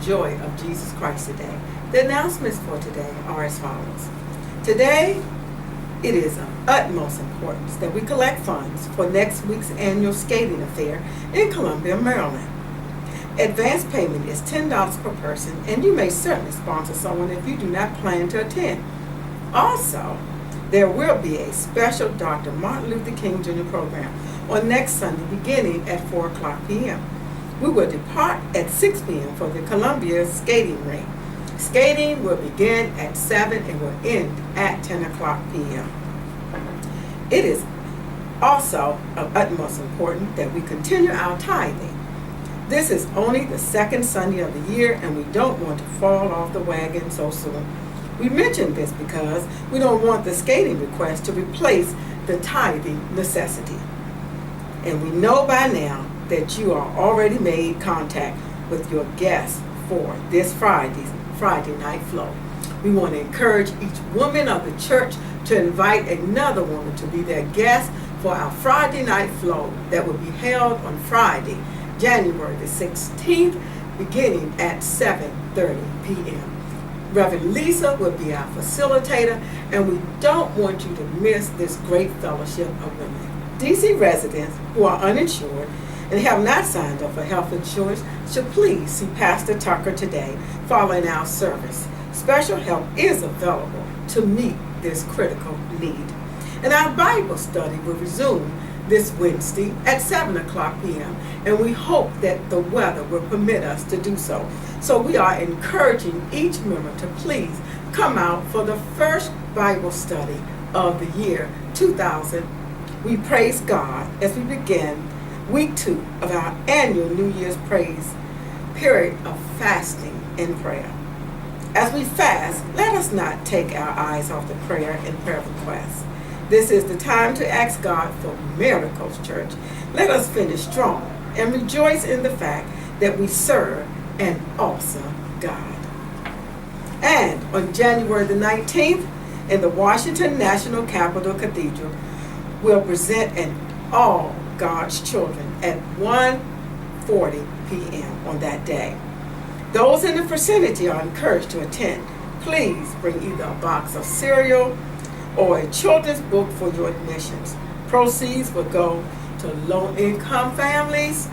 joy of Jesus Christ today. The announcements for today are as follows. Today, it is of utmost importance that we collect funds for next week's annual skating affair in Columbia, Maryland. Advance payment is $10 per person, and you may certainly sponsor someone if you do not plan to attend. Also, there will be a special Dr. Martin Luther King Jr. program on next Sunday beginning at 4 o'clock p.m. We will depart at 6 p.m. for the Columbia skating rink. Skating will begin at 7 and will end at 10 o'clock p.m. It is also of utmost importance that we continue our tithing. This is only the second Sunday of the year, and we don't want to fall off the wagon so soon. We mention this because we don't want the skating request to replace the tithing necessity. And we know by now that you are already made contact with your guests for this Friday night flow. We want to encourage each woman of the church to invite another woman to be their guest for our Friday night flow that will be held on Friday, January the 16th, beginning at 7:30 p.m. Reverend Lisa will be our facilitator, and we don't want you to miss this great fellowship of women. DC residents who are uninsured and have not signed up for health insurance should please see Pastor Tucker today following our service. Special help is available to meet this critical need. And our Bible study will resume this Wednesday at 7 o'clock p.m. and we hope that the weather will permit us to do so. So we are encouraging each member to please come out for the first Bible study of the year 2000. We praise God as we begin week 2 of our annual New Year's praise period of fasting and prayer. As we fast, let us not take our eyes off the prayer and prayer requests. This is the time to ask God for miracles, church. Let us finish strong and rejoice in the fact that we serve an awesome God. And on January the 19th, in the Washington National Capitol Cathedral, we'll present an all God's children at 1:40 p.m. on that day. Those in the vicinity are encouraged to attend. Please bring either a box of cereal or a children's book for your admissions. Proceeds will go to low-income families,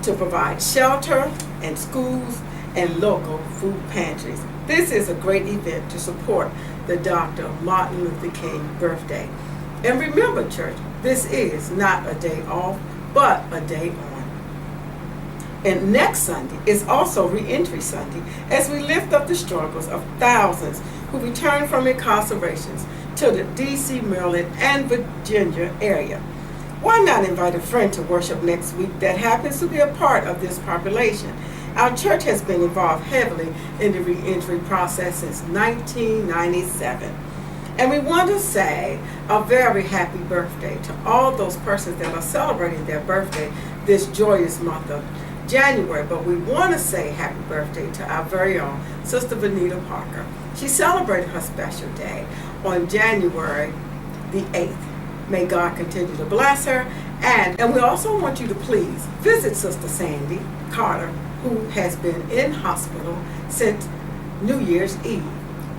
to provide shelter and schools and local food pantries. This is a great event to support the Dr. Martin Luther King birthday. And remember, church, this is not a day off, but a day on. And next Sunday is also Reentry Sunday, as we lift up the struggles of thousands who return from incarcerations to the D.C., Maryland, and Virginia area. Why not invite a friend to worship next week that happens to be a part of this population? Our church has been involved heavily in the reentry process since 1997. And we want to say a very happy birthday to all those persons that are celebrating their birthday this joyous month of January. But we want to say happy birthday to our very own Sister Vanita Parker. She celebrated her special day on January the 8th. May God continue to bless her. And we also want you to please visit Sister Sandy Carter, who has been in hospital since New Year's Eve.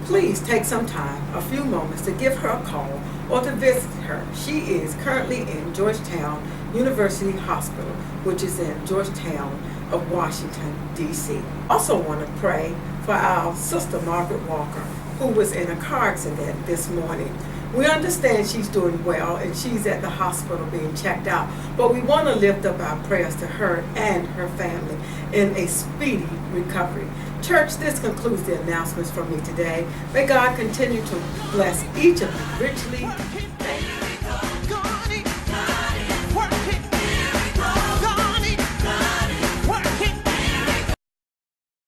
Please take some time, a few moments, to give her a call or to visit her. She is currently in Georgetown University Hospital, which is in Georgetown of Washington, D.C. Also want to pray for our Sister Margaret Walker, who was in a car accident this morning. We understand she's doing well and she's at the hospital being checked out, but we want to lift up our prayers to her and her family in a speedy recovery. Church, this concludes the announcements from me today. May God continue to bless each of you richly.